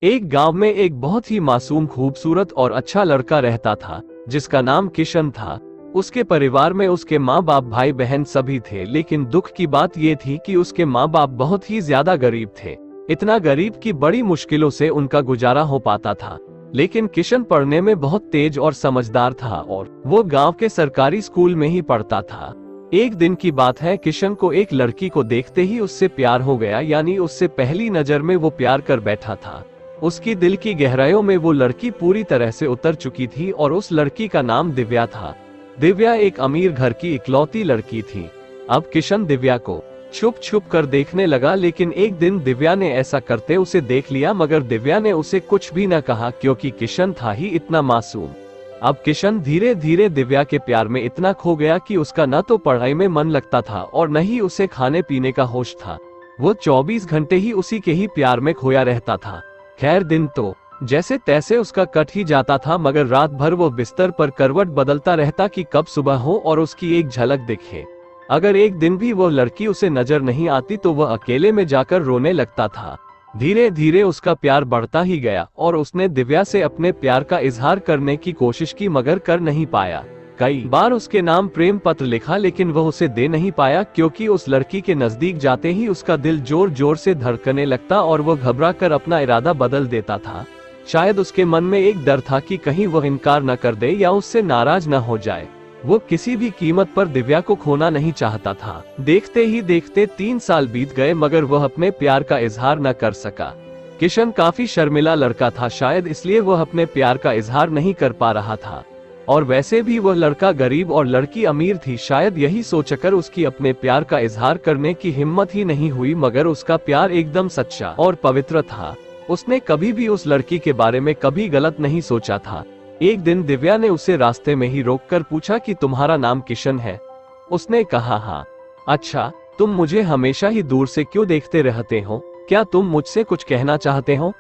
एक गांव में एक बहुत ही मासूम, खूबसूरत और अच्छा लड़का रहता था जिसका नाम किशन था। उसके परिवार में उसके माँ बाप, भाई बहन सभी थे, लेकिन दुख की बात ये थी कि उसके माँ बाप बहुत ही ज्यादा गरीब थे। इतना गरीब कि बड़ी मुश्किलों से उनका गुजारा हो पाता था। लेकिन किशन पढ़ने में बहुत तेज और समझदार था और वो गांव के सरकारी स्कूल में ही पढ़ता था। एक दिन की बात है, किशन को एक लड़की को देखते ही उससे प्यार हो गया, यानी उससे पहली नजर में वो प्यार कर बैठा था। उसकी दिल की गहराइयों में वो लड़की पूरी तरह से उतर चुकी थी और उस लड़की का नाम दिव्या था। दिव्या एक अमीर घर की इकलौती लड़की थी। अब किशन दिव्या को छुप छुप कर देखने लगा, लेकिन एक दिन दिव्या ने ऐसा करते उसे देख लिया, मगर दिव्या ने उसे कुछ भी न कहा क्योंकि किशन था ही इतना मासूम। अब किशन धीरे धीरे दिव्या के प्यार में इतना खो गया कि उसका न तो पढ़ाई में मन लगता था और न ही उसे खाने पीने का होश था। वो 24 घंटे ही उसी के ही प्यार में खोया रहता था। खैर, दिन तो जैसे तैसे उसका कट ही जाता था, मगर रात भर वो बिस्तर पर करवट बदलता रहता कि कब सुबह हो और उसकी एक झलक दिखे। अगर एक दिन भी वो लड़की उसे नजर नहीं आती तो वह अकेले में जाकर रोने लगता था। धीरे धीरे उसका प्यार बढ़ता ही गया और उसने दिव्या से अपने प्यार का इजहार करने की कोशिश की, मगर कर नहीं पाया। कई बार उसके नाम प्रेम पत्र लिखा, लेकिन वह उसे दे नहीं पाया क्योंकि उस लड़की के नजदीक जाते ही उसका दिल जोर जोर से धड़कने लगता और वह घबरा कर अपना इरादा बदल देता था। शायद उसके मन में एक डर था कि कहीं वह इनकार न कर दे या उससे नाराज न हो जाए। वो किसी भी कीमत पर दिव्या को खोना नहीं चाहता था। देखते ही देखते 3 साल बीत गए, मगर वह अपने प्यार का इजहार न कर सका। किशन काफी शर्मिला लड़का था, शायद इसलिए वह अपने प्यार का इजहार नहीं कर पा रहा था। और वैसे भी वह लड़का गरीब और लड़की अमीर थी, शायद यही सोचकर उसकी अपने प्यार का इजहार करने की हिम्मत ही नहीं हुई, मगर उसका प्यार एकदम सच्चा और पवित्र था। उसने कभी भी उस लड़की के बारे में कभी गलत नहीं सोचा था। एक दिन दिव्या ने उसे रास्ते में ही रोककर पूछा कि तुम्हारा नाम किशन है? उसने कहा हाँ। अच्छा, तुम मुझे हमेशा ही दूर से क्यों देखते रहते हो? क्या तुम मुझसे कुछ कहना चाहते हो?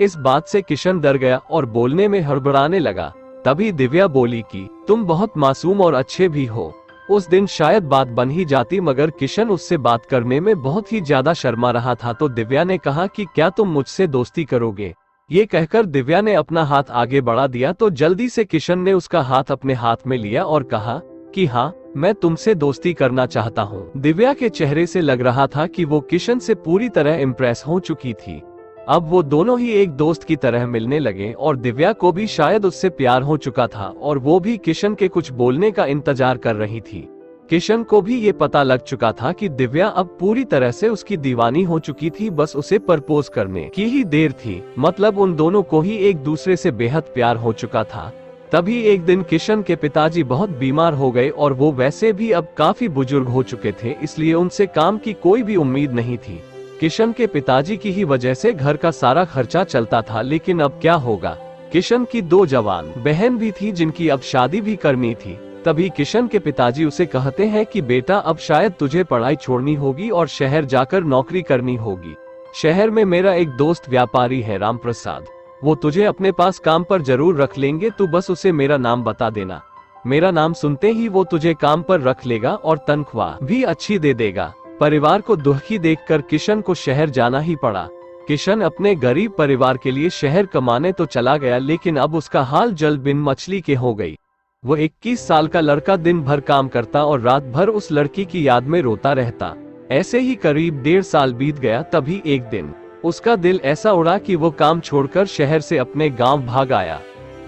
इस बात से किशन डर गया और बोलने में हड़बड़ाने लगा। तभी दिव्या बोली कि तुम बहुत मासूम और अच्छे भी हो। उस दिन शायद बात बन ही जाती, मगर किशन उससे बात करने में बहुत ही ज्यादा शर्मा रहा था। तो दिव्या ने कहा कि क्या तुम मुझसे दोस्ती करोगे? ये कहकर दिव्या ने अपना हाथ आगे बढ़ा दिया तो जल्दी से किशन ने उसका हाथ अपने हाथ में लिया और कहा कि हाँ, मैं तुमसे दोस्ती करना चाहता हूँ। दिव्या के चेहरे से लग रहा था कि वो किशन से पूरी तरह इम्प्रेस हो चुकी थी। अब वो दोनों ही एक दोस्त की तरह मिलने लगे और दिव्या को भी शायद उससे प्यार हो चुका था और वो भी किशन के कुछ बोलने का इंतजार कर रही थी। किशन को भी ये पता लग चुका था कि दिव्या अब पूरी तरह से उसकी दीवानी हो चुकी थी, बस उसे प्रपोज करने की ही देर थी। मतलब उन दोनों को ही एक दूसरे से बेहद प्यार हो चुका था। तभी एक दिन किशन के पिताजी बहुत बीमार हो गए और वो वैसे भी अब काफी बुजुर्ग हो चुके थे, इसलिए उनसे काम की कोई भी उम्मीद नहीं थी। किशन के पिताजी की ही वजह से घर का सारा खर्चा चलता था, लेकिन अब क्या होगा? किशन की 2 जवान बहन भी थी जिनकी अब शादी भी करनी थी। तभी किशन के पिताजी उसे कहते हैं कि बेटा, अब शायद तुझे पढ़ाई छोड़नी होगी और शहर जाकर नौकरी करनी होगी। शहर में मेरा एक दोस्त व्यापारी है, राम प्रसाद। वो तुझे अपने पास काम पर जरूर रख लेंगे, तू बस उसे मेरा नाम बता देना। मेरा नाम सुनते ही वो तुझे काम पर रख लेगा और तनख्वाह भी अच्छी दे देगा। परिवार को दुखी देखकर किशन को शहर जाना ही पड़ा। किशन अपने गरीब परिवार के लिए शहर कमाने तो चला गया, लेकिन अब उसका हाल जल बिन मछली के हो गई। वो 21 साल का लड़का दिन भर काम करता और रात भर उस लड़की की याद में रोता रहता। ऐसे ही करीब 1.5 साल बीत गया। तभी एक दिन उसका दिल ऐसा उड़ा कि वो काम छोड़कर शहर से अपने गांव भाग आया।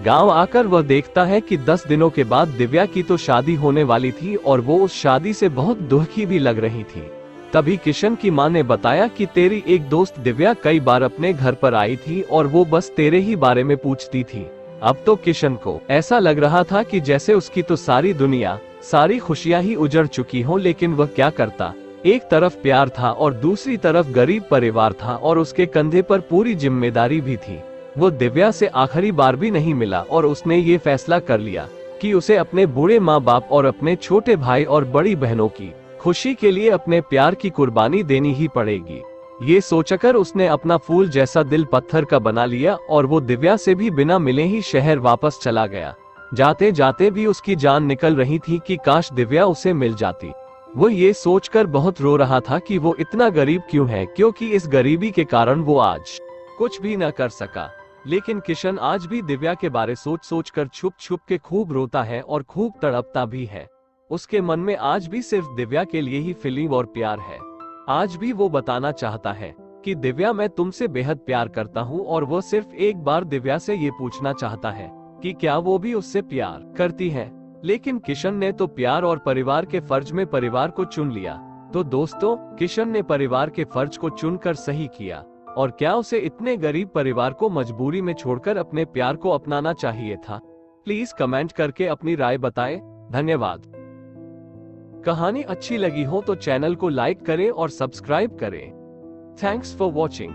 गांव आकर वह देखता है कि 10 दिनों के बाद दिव्या की तो शादी होने वाली थी और वो उस शादी से बहुत दुखी भी लग रही थी। तभी किशन की मां ने बताया कि तेरी एक दोस्त दिव्या कई बार अपने घर पर आई थी और वो बस तेरे ही बारे में पूछती थी। अब तो किशन को ऐसा लग रहा था कि जैसे उसकी तो सारी दुनिया, सारी खुशियां ही उजड़ चुकी हों, लेकिन वह क्या करता? एक तरफ प्यार था और दूसरी तरफ गरीब परिवार था और उसके कंधे पर पूरी जिम्मेदारी भी थी। वो दिव्या से आखिरी बार भी नहीं मिला और उसने ये फैसला कर लिया कि उसे अपने बूढ़े माँ बाप और अपने छोटे भाई और बड़ी बहनों की खुशी के लिए अपने प्यार की कुर्बानी देनी ही पड़ेगी। ये सोचकर उसने अपना फूल जैसा दिल पत्थर का बना लिया और वो दिव्या से भी बिना मिले ही शहर वापस चला गया। जाते जाते भी उसकी जान निकल रही थी कि काश दिव्या उसे मिल जाती। वो ये सोचकर बहुत रो रहा था कि वो इतना गरीब क्यों है, क्योंकि इस गरीबी के कारण वो आज कुछ भी न कर सका। लेकिन किशन आज भी दिव्या के बारे सोच सोच कर छुप छुप के खूब रोता है और खूब तड़पता भी है। उसके मन में आज भी सिर्फ दिव्या के लिए ही फीलिंग और प्यार है। आज भी वो बताना चाहता है कि दिव्या, मैं तुमसे बेहद प्यार करता हूँ, और वो सिर्फ एक बार दिव्या से ये पूछना चाहता है कि क्या वो भी उससे प्यार करती है। लेकिन किशन ने तो प्यार और परिवार के फर्ज में परिवार को चुन लिया। तो दोस्तों, किशन ने परिवार के फर्ज को चुनकर सही किया, और क्या उसे इतने गरीब परिवार को मजबूरी में छोड़कर अपने प्यार को अपनाना चाहिए था? प्लीज कमेंट करके अपनी राय बताएं। धन्यवाद। कहानी अच्छी लगी हो तो चैनल को लाइक करें और सब्सक्राइब करें। Thanks for watching.